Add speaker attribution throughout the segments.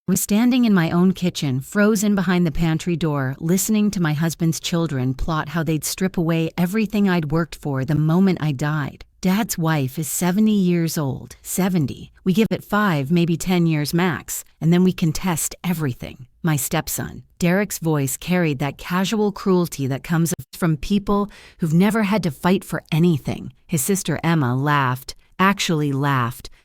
Speaker 1: I was standing in my own kitchen, frozen behind the pantry door, listening to my husband's children plot how they'd strip away everything I'd worked for the moment I died. Dad's wife is 70 years old, 70. We give it 5, maybe 10 years max, and then we contest everything. My stepson. Derek's voice carried that casual cruelty that comes from people who've never had to fight for anything. His sister Emma laughed,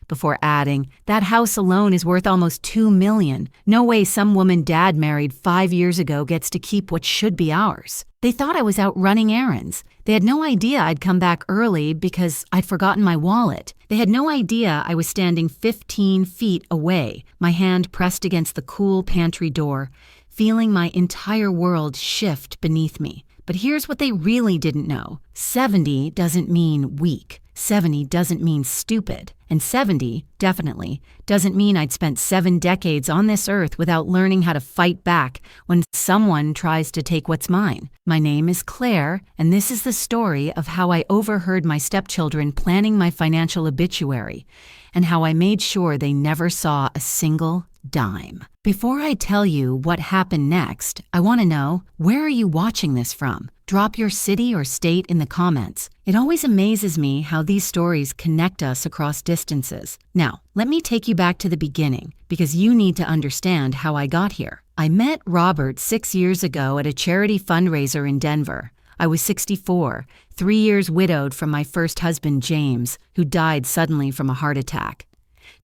Speaker 1: before adding, "That house alone is worth almost $2 million. No way some woman Dad married 5 years ago gets to keep what should be ours." They thought I was out running errands. They had no idea I'd come back early because I'd forgotten my wallet. They had no idea I was standing 15 feet away, my hand pressed against the cool pantry door, feeling my entire world shift beneath me. But here's what they really didn't know. 70 doesn't mean weak. 70 doesn't mean stupid. And 70, definitely, doesn't mean I'd spent 7 decades on this earth without learning how to fight back when someone tries to take what's mine. My name is Claire, and this is the story of how I overheard my stepchildren planning my financial obituary, and how I made sure they never saw a single dime. Before I tell you what happened next, I want to know, where are you watching this from? Drop your city or state in the comments. It always amazes me how these stories connect us across distances. Now, let me take you back to the beginning, because you need to understand how I got here. I met Robert 6 years ago at a charity fundraiser in Denver. I was 64, 3 years widowed from my first husband, James, who died suddenly from a heart attack.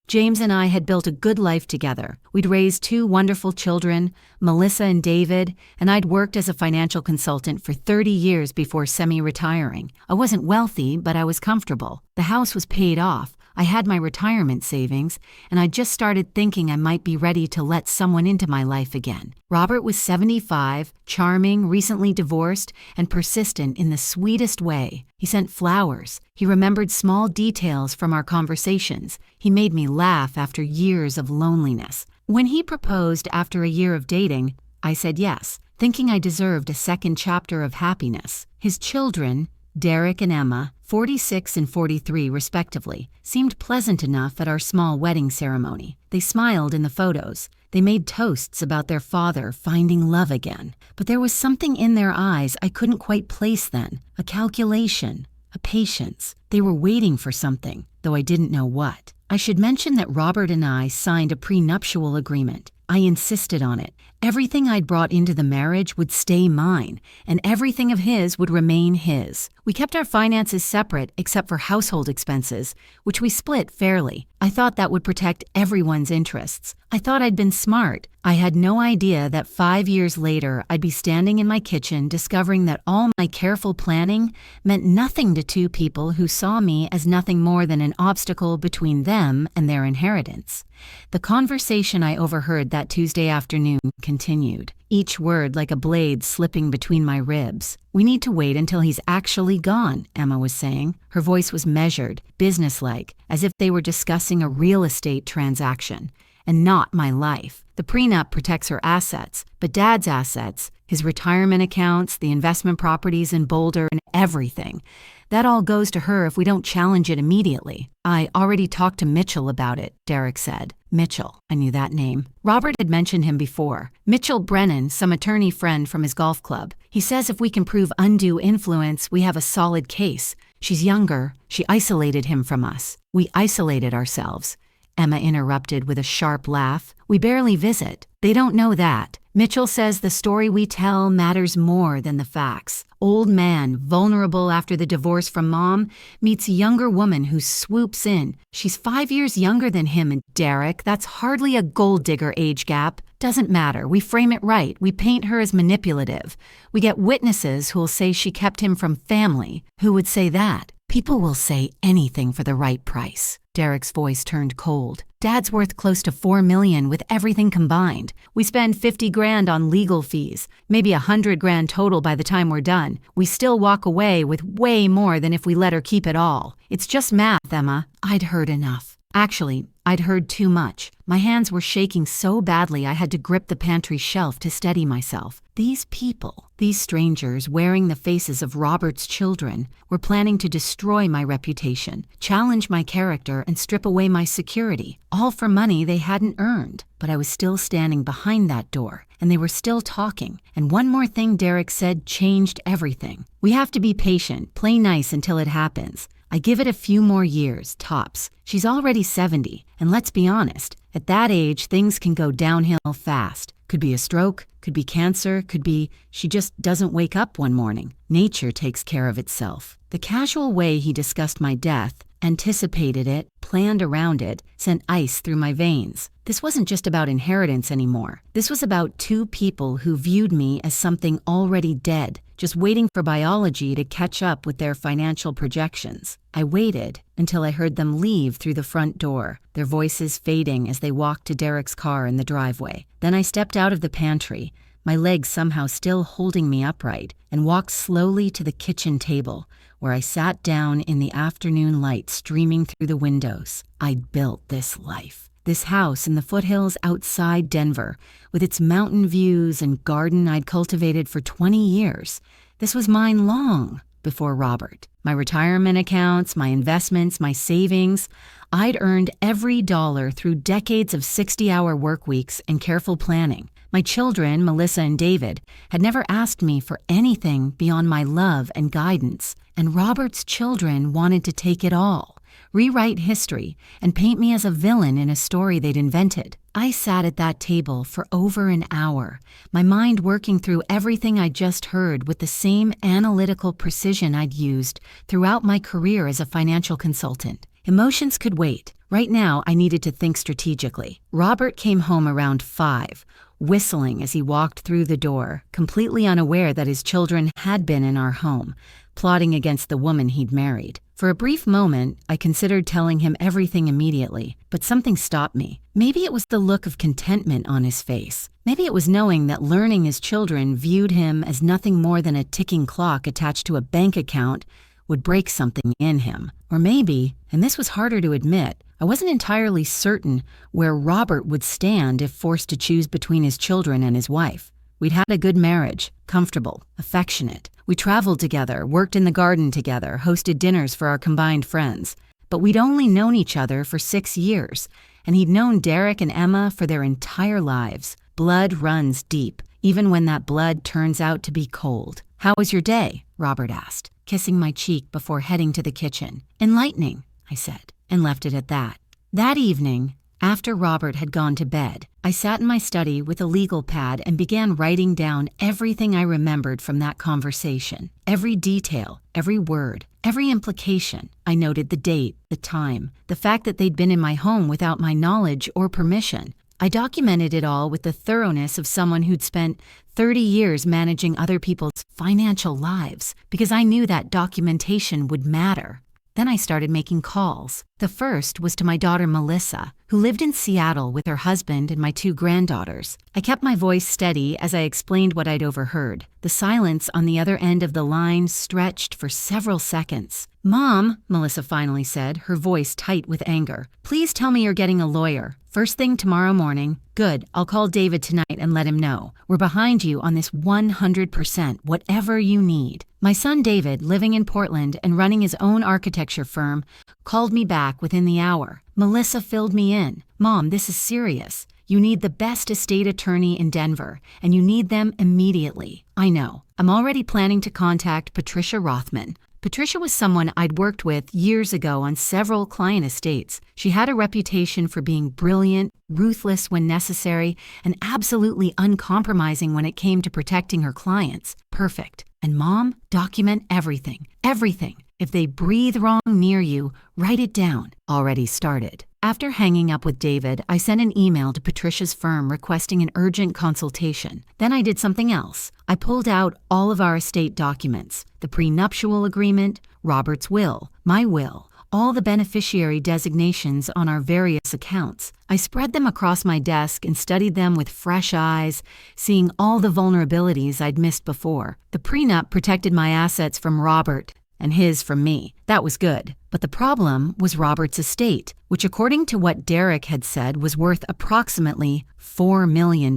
Speaker 1: James and I had built a good life together. We'd raised 2 wonderful children, Melissa and David, and I'd worked as a financial consultant for 30 years before semi-retiring. I wasn't wealthy, but I was comfortable. The house was paid off. I had my retirement savings, and I just started thinking I might be ready to let someone into my life again. Robert was 75, charming, recently divorced, and persistent in the sweetest way. He sent flowers. He remembered small details from our conversations. He made me laugh after years of loneliness. When he proposed after a year of dating, I said yes, thinking I deserved a second chapter of happiness. His children, Derek and Emma, 46 and 43 respectively, seemed pleasant enough at our small wedding ceremony. They smiled in the photos. They made toasts about their father finding love again. But there was something in their eyes I couldn't quite place then. A calculation, a patience. They were waiting for something, though I didn't know what. I should mention that Robert and I signed a prenuptial agreement. I insisted on it. Everything I'd brought into the marriage would stay mine, and everything of his would remain his. We kept our finances separate except for household expenses, which we split fairly. I thought that would protect everyone's interests. I thought I'd been smart. I had no idea that 5 years later I'd be standing in my kitchen discovering that all my careful planning meant nothing to 2 people who saw me as nothing more than an obstacle between them and their inheritance. The conversation I overheard that Tuesday afternoon continued, each word like a blade slipping between my ribs. "We need to wait until he's actually gone," Emma was saying. Her voice was measured, businesslike, as if they were discussing a real estate transaction, and not my life. The prenup protects her assets, but Dad's assets, his retirement accounts, the investment properties in Boulder, and everything, that all goes to her if we don't challenge it immediately. "I already talked to Mitchell about it," Derek said. Mitchell, I knew that name. Robert had mentioned him before. Mitchell Brennan, some attorney friend from his golf club. He says if we can prove undue influence, we have a solid case. She's younger. She isolated him from us. We isolated ourselves. Emma interrupted with a sharp laugh. "We barely visit. They don't know that. Mitchell says the story we tell matters more than the facts. Old man, vulnerable after the divorce from mom, meets younger woman who swoops in. She's 5 years younger than him and Derek. That's hardly a gold digger age gap. Doesn't matter. We frame it right. We paint her as manipulative. We get witnesses who'll say she kept him from family. Who would say that? People will say anything for the right price." Derek's voice turned cold. "Dad's worth close to $4 million with everything combined. We spend 50 grand on legal fees, maybe 100 grand total by the time we're done. We still walk away with way more than if we let her keep it all. It's just math, Emma." I'd heard enough. Actually, I'd heard too much. My hands were shaking so badly I had to grip the pantry shelf to steady myself. These people, these strangers wearing the faces of Robert's children, were planning to destroy my reputation, challenge my character, and strip away my security, all for money they hadn't earned. But I was still standing behind that door, and they were still talking, and one more thing Derek said changed everything. We have to be patient, play nice until it happens. I give it a few more years, tops. She's already 70, and let's be honest, at that age, things can go downhill fast. Could be a stroke, could be cancer, could be she just doesn't wake up one morning. Nature takes care of itself. The casual way he discussed my death, anticipated it, planned around it, sent ice through my veins. This wasn't just about inheritance anymore. This was about two people who viewed me as something already dead, just waiting for biology to catch up with their financial projections. I waited until I heard them leave through the front door, their voices fading as they walked to Derek's car in the driveway. Then I stepped out of the pantry, my legs somehow still holding me upright, and walked slowly to the kitchen table, where I sat down in the afternoon light streaming through the windows. I'd built this life. This house in the foothills outside Denver, with its mountain views and garden I'd cultivated for 20 years. This was mine long before Robert. My retirement accounts, my investments, my savings. I'd earned every dollar through decades of 60-hour work weeks and careful planning. My children, Melissa and David, had never asked me for anything beyond my love and guidance. And Robert's children wanted to take it all, rewrite history, and paint me as a villain in a story they'd invented. I sat at that table for over an hour, my mind working through everything I'd just heard with the same analytical precision I'd used throughout my career as a financial consultant. Emotions could wait. Right now, I needed to think strategically. Robert came home around 5, whistling as he walked through the door, completely unaware that his children had been in our home, plotting against the woman he'd married. For a brief moment, I considered telling him everything immediately, but something stopped me. Maybe it was the look of contentment on his face. Maybe it was knowing that learning his children viewed him as nothing more than a ticking clock attached to a bank account would break something in him. Or maybe, and this was harder to admit, I wasn't entirely certain where Robert would stand if forced to choose between his children and his wife. We'd had a good marriage, comfortable, affectionate. We traveled together, worked in the garden together, hosted dinners for our combined friends. But we'd only known each other for 6 years, and he'd known Derek and Emma for their entire lives. Blood runs deep, even when that blood turns out to be cold. "How was your day?" Robert asked, kissing my cheek before heading to the kitchen. "Enlightening," I said, and left it at that. That evening, after Robert had gone to bed, I sat in my study with a legal pad and began writing down everything I remembered from that conversation. Every detail, every word, every implication. I noted the date, the time, the fact that they'd been in my home without my knowledge or permission. I documented it all with the thoroughness of someone who'd spent 30 years managing other people's financial lives, because I knew that documentation would matter. Then I started making calls. The first was to my daughter Melissa, who lived in Seattle with her husband and my 2 granddaughters. I kept my voice steady as I explained what I'd overheard. The silence on the other end of the line stretched for several seconds. "Mom," Melissa finally said, her voice tight with anger, "please tell me you're getting a lawyer. First thing tomorrow morning." "Good, I'll call David tonight and let him know. We're behind you on this 100%, whatever you need." My son David, living in Portland and running his own architecture firm, called me back within the hour. Melissa filled me in. "Mom, this is serious. You need the best estate attorney in Denver, and you need them immediately." "I know. I'm already planning to contact Patricia Rothman." Patricia was someone I'd worked with years ago on several client estates. She had a reputation for being brilliant, ruthless when necessary, and absolutely uncompromising when it came to protecting her clients. Perfect. And Mom, document everything. Everything. If they breathe wrong near you, write it down. Already started. After hanging up with David, I sent an email to Patricia's firm requesting an urgent consultation. Then I did something else. I pulled out all of our estate documents, the prenuptial agreement, Robert's will, my will, all the beneficiary designations on our various accounts. I spread them across my desk and studied them with fresh eyes, seeing all the vulnerabilities I'd missed before. The prenup protected my assets from Robert, and his from me. That was good. But the problem was Robert's estate, which according to what Derek had said was worth approximately $4 million.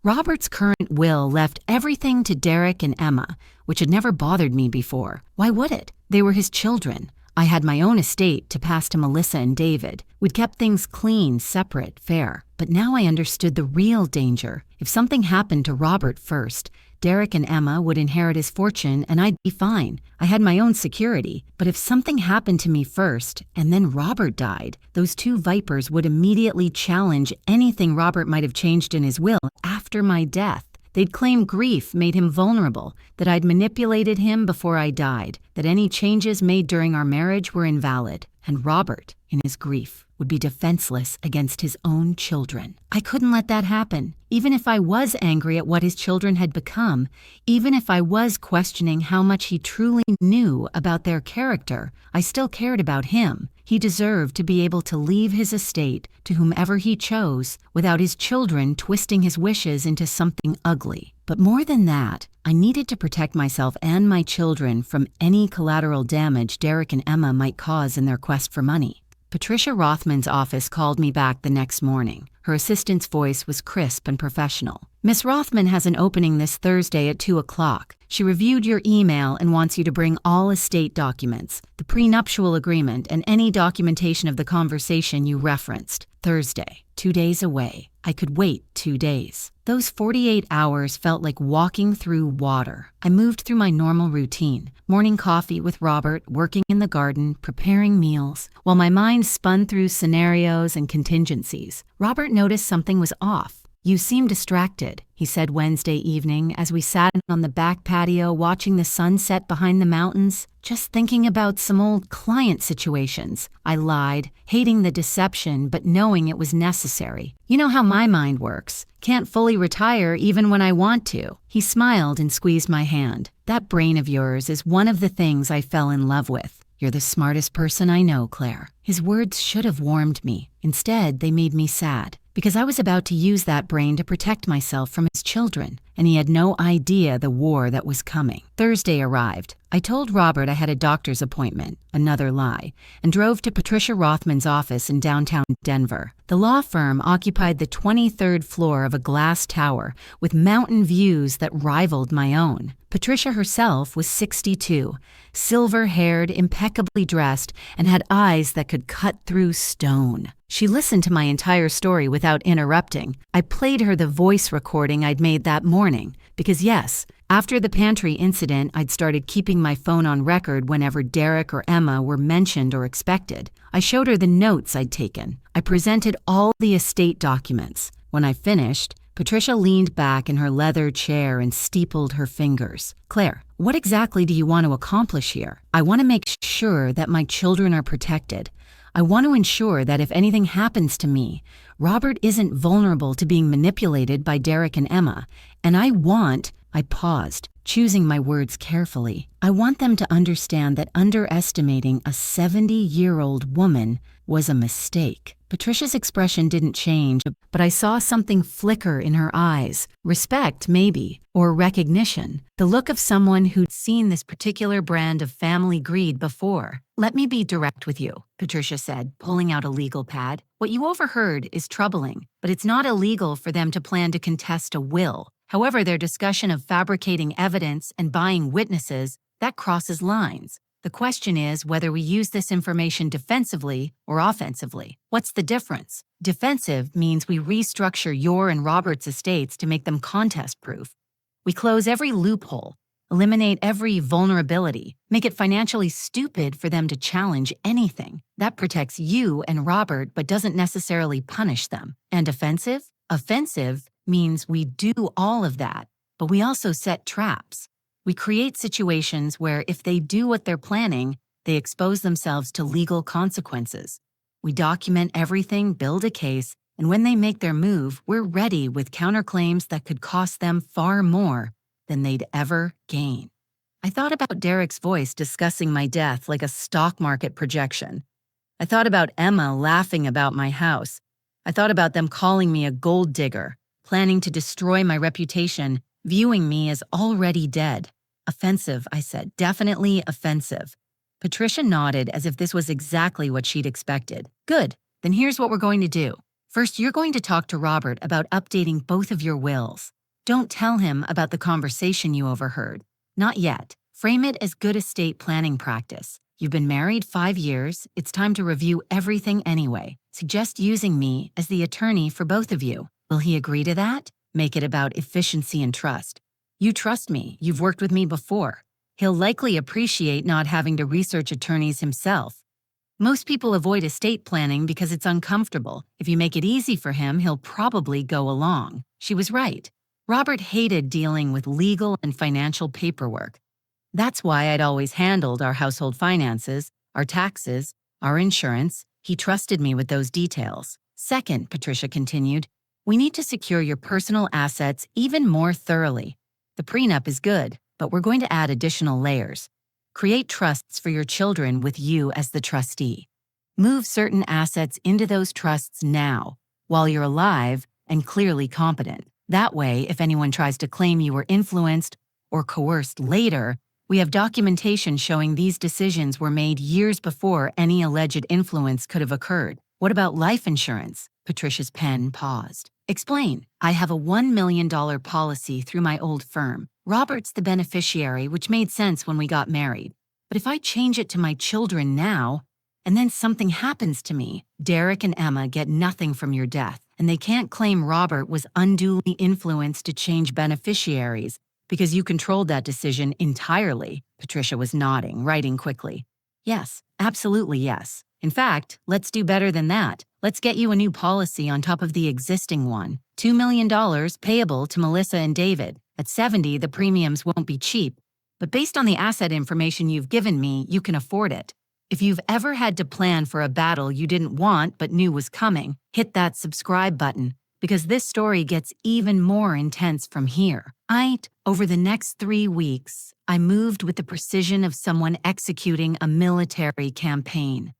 Speaker 1: Robert's current will left everything to Derek and Emma, which had never bothered me before. Why would it? They were his children. I had my own estate to pass to Melissa and David. We'd kept things clean, separate, fair. But now I understood the real danger. If something happened to Robert first, Derek and Emma would inherit his fortune and I'd be fine. I had my own security. But if something happened to me first and then Robert died, those two vipers would immediately challenge anything Robert might have changed in his will after my death. They'd claim grief made him vulnerable, that I'd manipulated him before I died, that any changes made during our marriage were invalid, and Robert, in his grief, would be defenseless against his own children. I couldn't let that happen. Even if I was angry at what his children had become, even if I was questioning how much he truly knew about their character, I still cared about him. He deserved to be able to leave his estate to whomever he chose without his children twisting his wishes into something ugly. But more than that, I needed to protect myself and my children from any collateral damage Derek and Emma might cause in their quest for money. Patricia Rothman's office called me back the next morning. Her assistant's voice was crisp and professional. Miss Rothman has an opening this Thursday at 2 o'clock. She reviewed your email and wants you to bring all estate documents, the prenuptial agreement, and any documentation of the conversation you referenced. Thursday, 2 days away. I could wait 2 days. Those 48 hours felt like walking through water. I moved through my normal routine, morning coffee with Robert, working in the garden, preparing meals, while my mind spun through scenarios and contingencies. Robert noticed something was off. "You seem distracted," he said Wednesday evening as we sat on the back patio watching the sunset behind the mountains. "Just thinking about some old client situations." I lied, hating the deception but knowing it was necessary. "You know how my mind works. Can't fully retire even when I want to." He smiled and squeezed my hand. "That brain of yours is one of the things I fell in love with. You're the smartest person I know, Claire." His words should have warmed me. Instead, they made me sad, because I was about to use that brain to protect myself from his children, and he had no idea the war that was coming. Thursday arrived. I told Robert I had a doctor's appointment, another lie, and drove to Patricia Rothman's office in downtown Denver. The law firm occupied the 23rd floor of a glass tower with mountain views that rivaled my own. Patricia herself was 62, silver-haired, impeccably dressed, and had eyes that could cut through stone. She listened to my entire story without interrupting. I played her the voice recording I'd made that morning, because yes, after the pantry incident, I'd started keeping my phone on record whenever Derek or Emma were mentioned or expected. I showed her the notes I'd taken. I presented all the estate documents. When I finished, Patricia leaned back in her leather chair and steepled her fingers. "Claire, what exactly do you want to accomplish here?" "I want to make sure that my children are protected. I want to ensure that if anything happens to me, Robert isn't vulnerable to being manipulated by Derek and Emma. And I paused, choosing my words carefully. I want them to understand that underestimating a 70-year-old woman was a mistake." Patricia's expression didn't change, but I saw something flicker in her eyes. Respect, maybe, or recognition. The look of someone who'd seen this particular brand of family greed before. "Let me be direct with you," Patricia said, pulling out a legal pad. "What you overheard is troubling, but it's not illegal for them to plan to contest a will. However, their discussion of fabricating evidence and buying witnesses, that crosses lines. The question is whether we use this information defensively or offensively. What's the difference? Defensive means we restructure your and Robert's estates to make them contest-proof. We close every loophole, eliminate every vulnerability, make it financially stupid for them to challenge anything. That protects you and Robert but doesn't necessarily punish them. And offensive? Offensive means we do all of that, but we also set traps. We create situations where if they do what they're planning, they expose themselves to legal consequences. We document everything, build a case, and when they make their move, we're ready with counterclaims that could cost them far more than they'd ever gain." I thought about Derek's voice discussing my death like a stock market projection. I thought about Emma laughing about my house. I thought about them calling me a gold digger, planning to destroy my reputation, viewing me as already dead. Offensive, I said. Definitely offensive. Patricia nodded as if this was exactly what she'd expected. Good. Then here's what we're going to do. First, you're going to talk to Robert about updating both of your wills. Don't tell him about the conversation you overheard. Not yet. Frame it as good estate planning practice. You've been married 5 years. It's time to review everything anyway. Suggest using me as the attorney for both of you. Will he agree to that? Make it about efficiency and trust. You trust me. You've worked with me before. He'll likely appreciate not having to research attorneys himself. Most people avoid estate planning because it's uncomfortable. If you make it easy for him, he'll probably go along. She was right. Robert hated dealing with legal and financial paperwork. That's why I'd always handled our household finances, our taxes, our insurance. He trusted me with those details. Second, Patricia continued, we need to secure your personal assets even more thoroughly. The prenup is good, but we're going to add additional layers. Create trusts for your children with you as the trustee. Move certain assets into those trusts now, while you're alive and clearly competent. That way, if anyone tries to claim you were influenced or coerced later, we have documentation showing these decisions were made years before any alleged influence could have occurred. What about life insurance? Patricia's pen paused. Explain. I have a $1 million policy through my old firm. Robert's the beneficiary, which made sense when we got married. But if I change it to my children now, and then something happens to me, Derek and Emma get nothing from your death, and they can't claim Robert was unduly influenced to change beneficiaries because you controlled that decision entirely. Patricia was nodding, writing quickly. Yes, absolutely yes. In fact, let's do better than that. Let's get you a new policy on top of the existing one. $2 million payable to Melissa and David. At 70, the premiums won't be cheap, but based on the asset information you've given me, you can afford it. If you've ever had to plan for a battle you didn't want but knew was coming, hit that subscribe button, because this story gets even more intense from here. Over the next 3 weeks, I moved with the precision of someone executing a military campaign.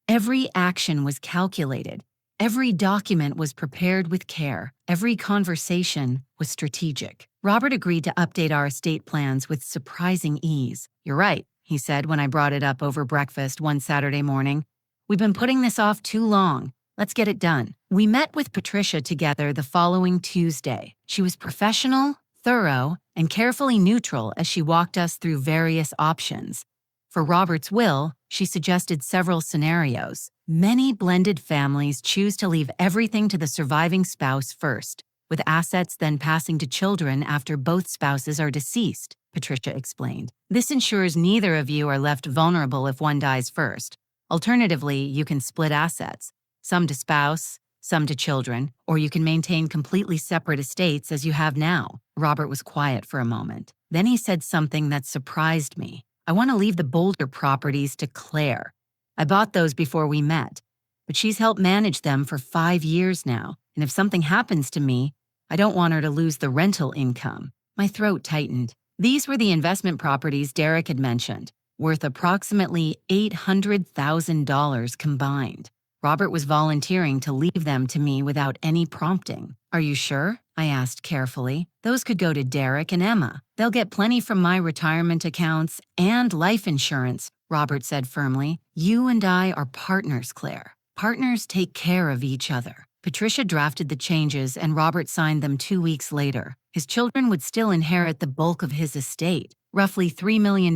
Speaker 1: Every action was calculated. Every document was prepared with care. Every conversation was strategic. Robert agreed to update our estate plans with surprising ease. You're right, he said when I brought it up over breakfast one Saturday morning. We've been putting this off too long. Let's get it done. We met with Patricia together the following Tuesday. She was professional, thorough, and carefully neutral as she walked us through various options. For Robert's will, she suggested several scenarios. Many blended families choose to leave everything to the surviving spouse first, with assets then passing to children after both spouses are deceased, Patricia explained. This ensures neither of you are left vulnerable if one dies first. Alternatively, you can split assets, some to spouse, some to children, or you can maintain completely separate estates as you have now. Robert was quiet for a moment. Then he said something that surprised me. I want to leave the Boulder properties to Claire. I bought those before we met, but she's helped manage them for 5 years now, and if something happens to me, I don't want her to lose the rental income. My throat tightened. These were the investment properties Derek had mentioned, worth approximately $800,000 combined. Robert was volunteering to leave them to me without any prompting. Are you sure? I asked carefully. Those could go to Derek and Emma. They'll get plenty from my retirement accounts and life insurance, Robert said firmly. You and I are partners, Claire. Partners take care of each other. Patricia drafted the changes and Robert signed them 2 weeks later. His children would still inherit the bulk of his estate, roughly $3 million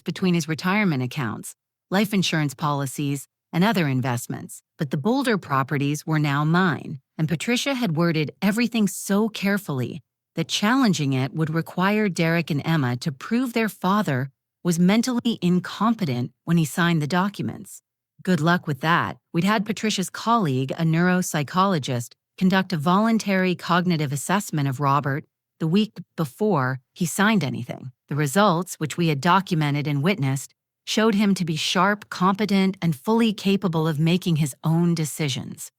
Speaker 1: between his retirement accounts, life insurance policies, and other investments. But the Boulder properties were now mine, and Patricia had worded everything so carefully that challenging it would require Derek and Emma to prove their father was mentally incompetent when he signed the documents. Good luck with that. We'd had Patricia's colleague, a neuropsychologist, conduct a voluntary cognitive assessment of Robert the week before he signed anything. The results, which we had documented and witnessed, showed him to be sharp, competent, and fully capable of making his own decisions.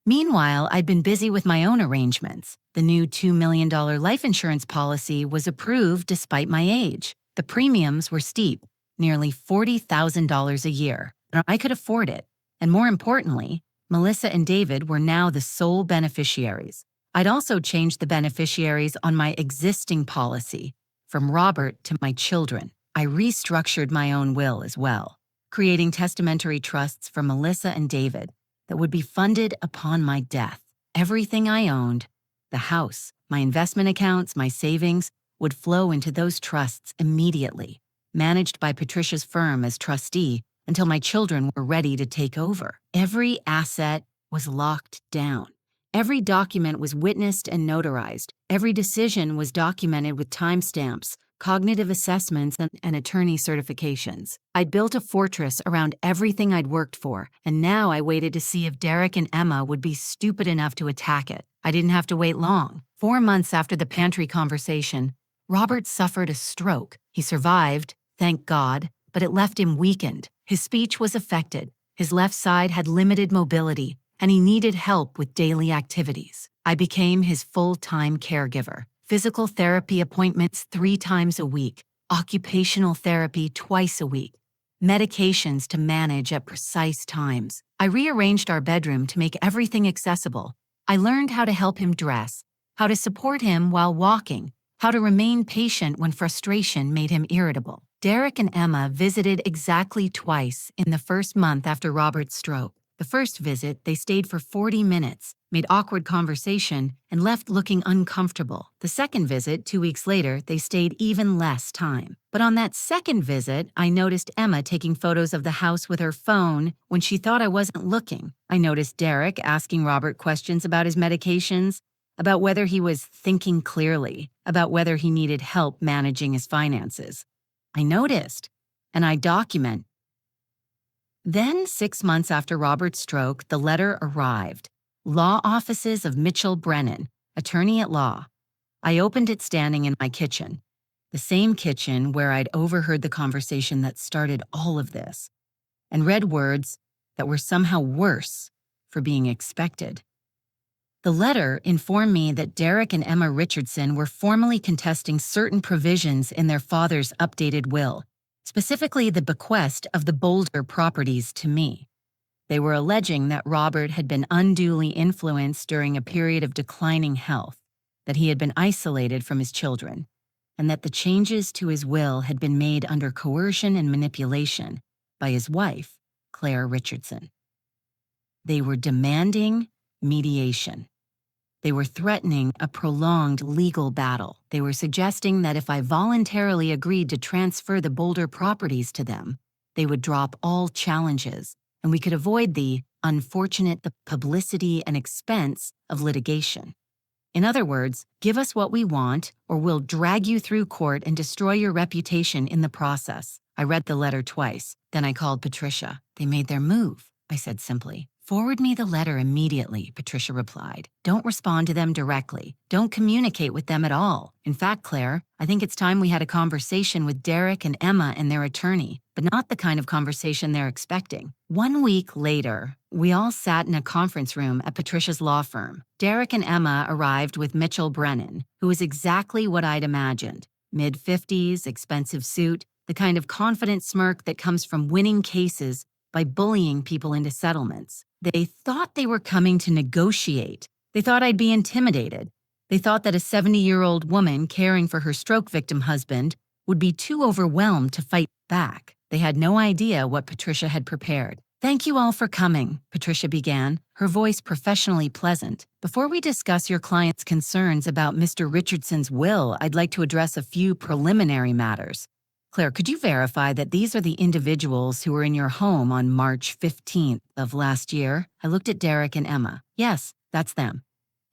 Speaker 1: Meanwhile, I'd been busy with my own arrangements. The new $2 million life insurance policy was approved despite my age. The premiums were steep, nearly $40,000 a year. I could afford it. And more importantly, Melissa and David were now the sole beneficiaries. I'd also changed the beneficiaries on my existing policy, from Robert to my children. I restructured my own will as well, creating testamentary trusts for Melissa and David that would be funded upon my death. Everything I owned, the house, my investment accounts, my savings, would flow into those trusts immediately, managed by Patricia's firm as trustee until my children were ready to take over. Every asset was locked down. Every document was witnessed and notarized. Every decision was documented with timestamps, cognitive assessments, and attorney certifications. I'd built a fortress around everything I'd worked for, and now I waited to see if Derek and Emma would be stupid enough to attack it. I didn't have to wait long. 4 months after the pantry conversation, Robert suffered a stroke. He survived, thank God, but it left him weakened. His speech was affected. His left side had limited mobility, and he needed help with daily activities. I became his full-time caregiver. Physical therapy appointments 3 times a week, occupational therapy twice a week, medications to manage at precise times. I rearranged our bedroom to make everything accessible. I learned how to help him dress, how to support him while walking, how to remain patient when frustration made him irritable. Derek and Emma visited exactly twice in the first month after Robert's stroke. The first visit, they stayed for 40 minutes, made awkward conversation, and left looking uncomfortable. The second visit, 2 weeks later, they stayed even less time. But on that second visit, I noticed Emma taking photos of the house with her phone when she thought I wasn't looking. I noticed Derek asking Robert questions about his medications, about whether he was thinking clearly, about whether he needed help managing his finances. I noticed, and I document. Then, 6 months after Robert's stroke, the letter arrived. Law Offices of Mitchell Brennan, Attorney at Law. I opened it standing in my kitchen, the same kitchen where I'd overheard the conversation that started all of this, and read words that were somehow worse for being expected. The letter informed me that Derek and Emma Richardson were formally contesting certain provisions in their father's updated will, specifically the bequest of the Boulder properties to me. They were alleging that Robert had been unduly influenced during a period of declining health, that he had been isolated from his children, and that the changes to his will had been made under coercion and manipulation by his wife, Claire Richardson. They were demanding mediation. They were threatening a prolonged legal battle. They were suggesting that if I voluntarily agreed to transfer the Boulder properties to them, they would drop all challenges, and we could avoid the unfortunate publicity and expense of litigation. In other words, give us what we want, or we'll drag you through court and destroy your reputation in the process. I read the letter twice. Then I called Patricia. They made their move, I said simply. Forward me the letter immediately, Patricia replied. Don't respond to them directly. Don't communicate with them at all. In fact, Claire, I think it's time we had a conversation with Derek and Emma and their attorney, but not the kind of conversation they're expecting. 1 week later, we all sat in a conference room at Patricia's law firm. Derek and Emma arrived with Mitchell Brennan, who was exactly what I'd imagined. Mid-50s, expensive suit, the kind of confident smirk that comes from winning cases by bullying people into settlements. They thought they were coming to negotiate. They thought I'd be intimidated. They thought that a 70-year-old woman caring for her stroke victim husband would be too overwhelmed to fight back. They had no idea what Patricia had prepared. Thank you all for coming, Patricia began, her voice professionally pleasant. Before we discuss your client's concerns about Mr. Richardson's will, I'd like to address a few preliminary matters. Claire, could you verify that these are the individuals who were in your home on March 15th of last year? I looked at Derek and Emma. Yes, that's them.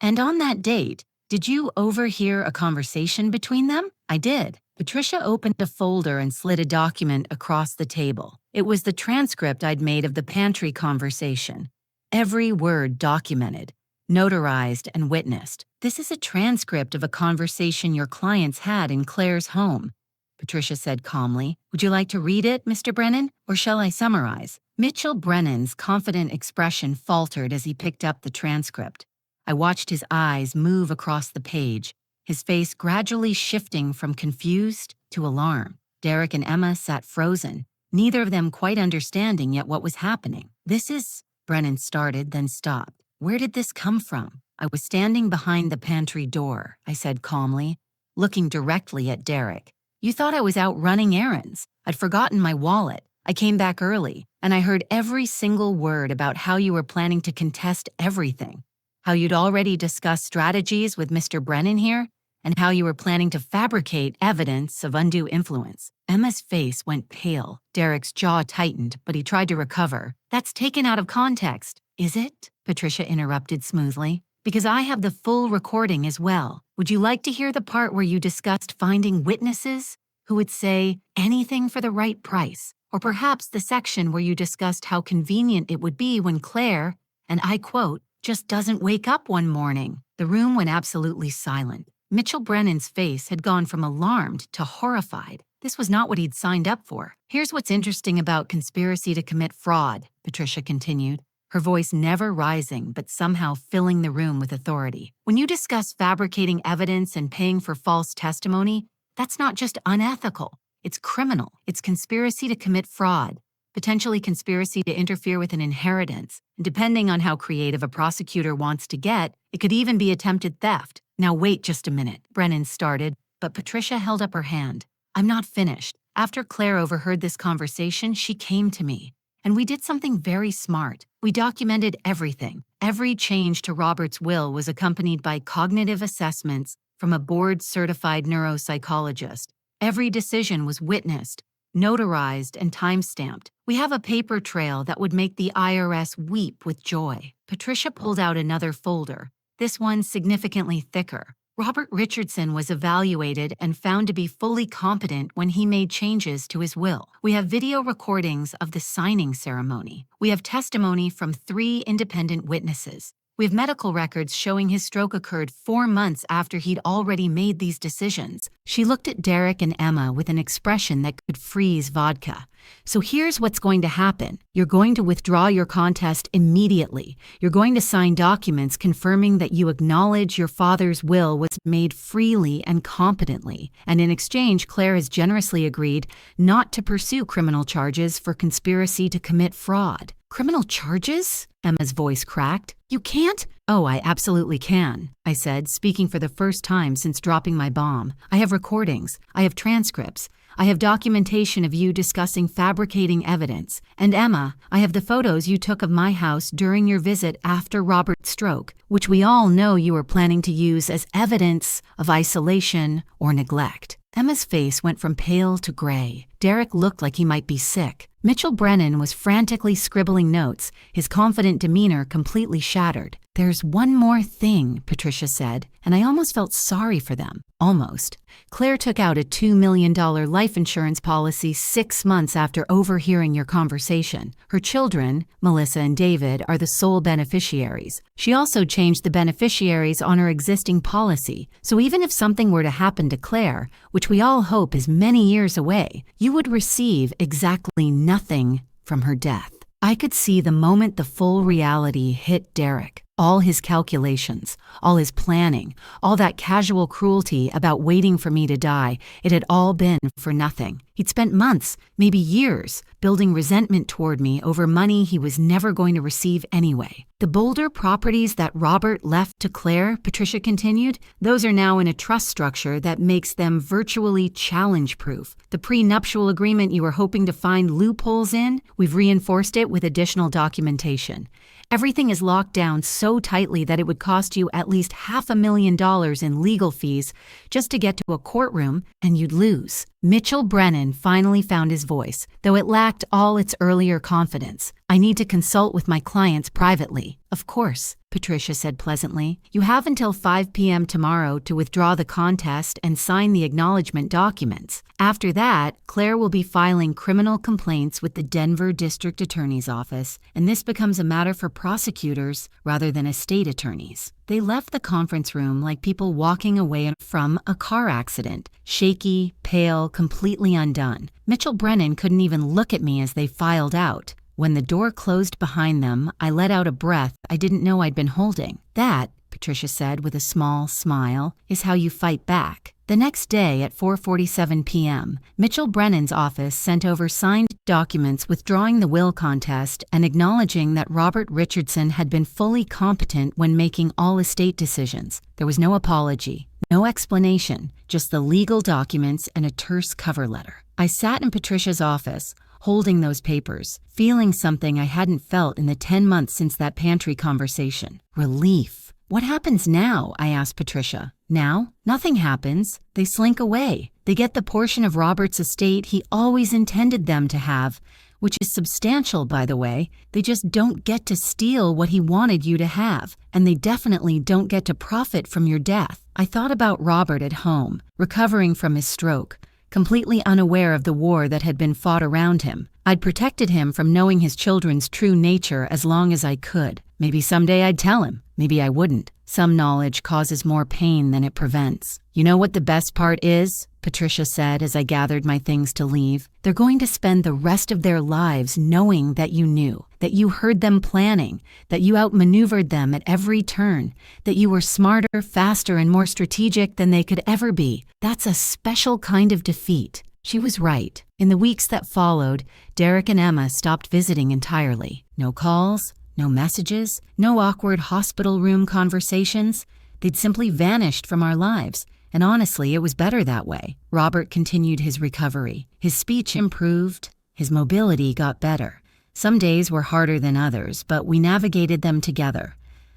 Speaker 1: And on that date, did you overhear a conversation between them? I did. Patricia opened a folder and slid a document across the table. It was the transcript I'd made of the pantry conversation. Every word documented, notarized, and witnessed. This is a transcript of a conversation your clients had in Claire's home, Patricia said calmly. Would you like to read it, Mr. Brennan, or shall I summarize? Mitchell Brennan's confident expression faltered as he picked up the transcript. I watched his eyes move across the page, his face gradually shifting from confused to alarm. Derek and Emma sat frozen, neither of them quite understanding yet what was happening. This is, Brennan started, then stopped. Where did this come from? I was standing behind the pantry door, I said calmly, looking directly at Derek. "You thought I was out running errands. I'd forgotten my wallet. I came back early, and I heard every single word about how you were planning to contest everything. How you'd already discussed strategies with Mr. Brennan here, and how you were planning to fabricate evidence of undue influence." Emma's face went pale. Derek's jaw tightened, but he tried to recover. "That's taken out of context, is it?" Patricia interrupted smoothly. "Because I have the full recording as well. Would you like to hear the part where you discussed finding witnesses who would say anything for the right price? Or perhaps the section where you discussed how convenient it would be when Claire, and I quote, just doesn't wake up one morning?" The room went absolutely silent. Mitchell Brennan's face had gone from alarmed to horrified. This was not what he'd signed up for. "Here's what's interesting about conspiracy to commit fraud," Patricia continued, her voice never rising but somehow filling the room with authority. "When you discuss fabricating evidence and paying for false testimony, that's not just unethical. It's criminal. It's conspiracy to commit fraud, potentially conspiracy to interfere with an inheritance. And depending on how creative a prosecutor wants to get, it could even be attempted theft." "Now wait just a minute," Brennan started, but Patricia held up her hand. "I'm not finished. After Claire overheard this conversation, she came to me. And we did something very smart. We documented everything. Every change to Robert's will was accompanied by cognitive assessments from a board-certified neuropsychologist. Every decision was witnessed, notarized, and time-stamped. We have a paper trail that would make the IRS weep with joy." Patricia pulled out another folder, this one significantly thicker. "Robert Richardson was evaluated and found to be fully competent when he made changes to his will. We have video recordings of the signing ceremony. We have testimony from 3 independent witnesses. We have medical records showing his stroke occurred 4 months after he'd already made these decisions." She looked at Derek and Emma with an expression that could freeze vodka. "So here's what's going to happen. You're going to withdraw your contest immediately. You're going to sign documents confirming that you acknowledge your father's will was made freely and competently. And in exchange, Claire has generously agreed not to pursue criminal charges for conspiracy to commit fraud." "Criminal charges?" Emma's voice cracked. "You can't?" "Oh, I absolutely can," I said, speaking for the first time since dropping my bomb. "I have recordings. I have transcripts. I have documentation of you discussing fabricating evidence. And Emma, I have the photos you took of my house during your visit after Robert's stroke, which we all know you were planning to use as evidence of isolation or neglect." Emma's face went from pale to gray. Derek looked like he might be sick. Mitchell Brennan was frantically scribbling notes, his confident demeanor completely shattered. "There's one more thing," Patricia said, and I almost felt sorry for them. Almost. "Claire took out a $2 million life insurance policy 6 months after overhearing your conversation. Her children, Melissa and David, are the sole beneficiaries. She also changed the beneficiaries on her existing policy, so even if something were to happen to Claire, which we all hope is many years away, you would receive exactly nothing from her death." I could see the moment the full reality hit Derek. All his calculations, all his planning, all that casual cruelty about waiting for me to die, it had all been for nothing. He'd spent months, maybe years, building resentment toward me over money he was never going to receive anyway. "The Boulder properties that Robert left to Claire," Patricia continued, "those are now in a trust structure that makes them virtually challenge-proof. The prenuptial agreement you were hoping to find loopholes in, we've reinforced it with additional documentation. Everything is locked down so tightly that it would cost you at least $500,000 in legal fees just to get to a courtroom, and you'd lose." Mitchell Brennan finally found his voice, though it lacked all its earlier confidence. "I need to consult with my clients privately." "Of course," Patricia said pleasantly. "You have until 5 p.m. tomorrow to withdraw the contest and sign the acknowledgement documents. After that, Claire will be filing criminal complaints with the Denver District Attorney's Office, and this becomes a matter for prosecutors rather than estate attorneys." They left the conference room like people walking away from a car accident, shaky, pale, completely undone. Mitchell Brennan couldn't even look at me as they filed out. When the door closed behind them, I let out a breath I didn't know I'd been holding. "That," Patricia said with a small smile, "is how you fight back." The next day at 4:47 p.m., Mitchell Brennan's office sent over signed documents withdrawing the will contest and acknowledging that Robert Richardson had been fully competent when making all estate decisions. There was no apology, No explanation, just the legal documents and a terse cover letter. I sat in Patricia's office, holding those papers, feeling something I hadn't felt in the 10 months since that pantry conversation. Relief. What happens now? I asked Patricia. Now? Nothing happens. They slink away. They get the portion of Robert's estate he always intended them to have, which is substantial, by the way. They just don't get to steal what he wanted you to have, and they definitely don't get to profit from your death. I thought about Robert at home, recovering from his stroke, completely unaware of the war that had been fought around him. I'd protected him from knowing his children's true nature as long as I could. Maybe someday I'd tell him. Maybe I wouldn't. Some knowledge causes more pain than it prevents. You know what the best part is? Patricia said as I gathered my things to leave. They're going to spend the rest of their lives knowing that you knew, that you heard them planning, that you outmaneuvered them at every turn, that you were smarter, faster, and more strategic than they could ever be. That's a special kind of defeat. She was right. In the weeks that followed, Derek and Emma stopped visiting entirely. No calls, no messages, no awkward hospital room conversations. They'd simply vanished from our lives, and honestly, it was better that way. Robert continued his recovery. His speech improved. His mobility got better. Some days were harder than others, but we navigated them together.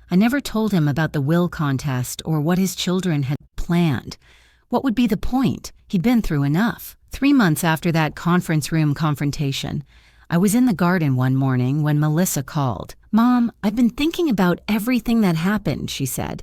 Speaker 1: I never told him about the will contest or what his children had planned. What would be the point? He'd been through enough. 3 months after that conference room confrontation, I was in the garden one morning when Melissa called. "Mom, I've been thinking about everything that happened," she said,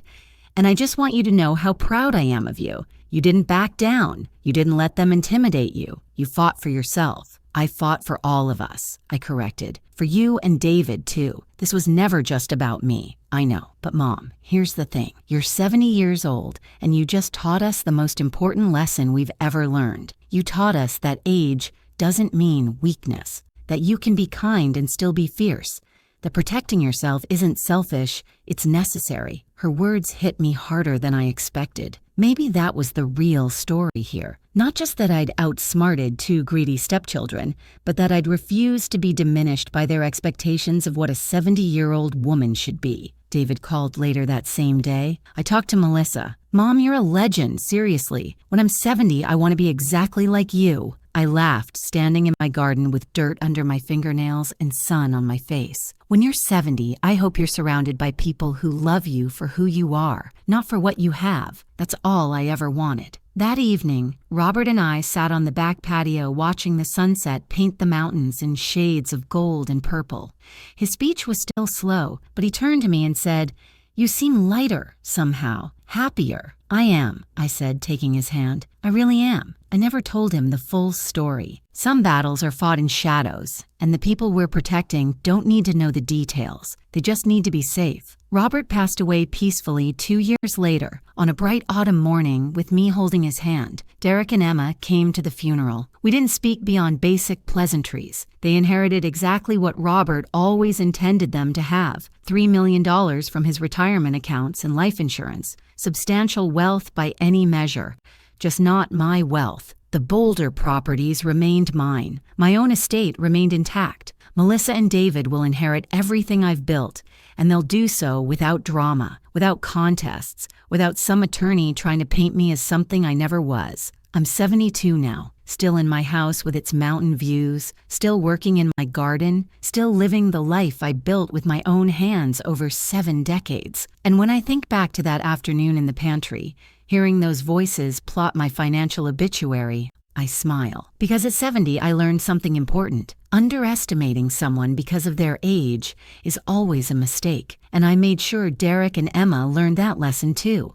Speaker 1: "and I just want you to know how proud I am of you. You didn't back down. You didn't let them intimidate you. You fought for yourself." "I fought for all of us," I corrected. "For you and David, too. This was never just about me." "I know, but Mom, here's the thing. You're 70 years old, and you just taught us the most important lesson we've ever learned. You taught us that age doesn't mean weakness, that you can be kind and still be fierce, that protecting yourself isn't selfish, it's necessary." Her words hit me harder than I expected. Maybe that was the real story here. Not just that I'd outsmarted 2 greedy stepchildren, but that I'd refused to be diminished by their expectations of what a 70-year-old woman should be. David called later that same day. I talked to Melissa. "Mom, you're a legend, seriously. When I'm 70, I want to be exactly like you." I laughed, standing in my garden with dirt under my fingernails and sun on my face. "When you're 70, I hope you're surrounded by people who love you for who you are, not for what you have. That's all I ever wanted." That evening, Robert and I sat on the back patio watching the sunset paint the mountains in shades of gold and purple. His speech was still slow, but he turned to me and said, "You seem lighter, somehow, happier." "I am," I said, taking his hand. "I really am." I never told him the full story. Some battles are fought in shadows, and the people we're protecting don't need to know the details. They just need to be safe. Robert passed away peacefully 2 years later, on a bright autumn morning with me holding his hand. Derek and Emma came to the funeral. We didn't speak beyond basic pleasantries. They inherited exactly what Robert always intended them to have: $3 million from his retirement accounts and life insurance. Substantial wealth by any measure. Just not my wealth. The Boulder properties remained mine. My own estate remained intact. Melissa and David will inherit everything I've built, and they'll do so without drama, without contests, without some attorney trying to paint me as something I never was. I'm 72 now, still in my house with its mountain views, still working in my garden, still living the life I built with my own hands over 7 decades. And when I think back to that afternoon in the pantry, hearing those voices plot my financial obituary, I smile. Because at 70, I learned something important. Underestimating someone because of their age is always a mistake, and I made sure Derek and Emma learned that lesson too.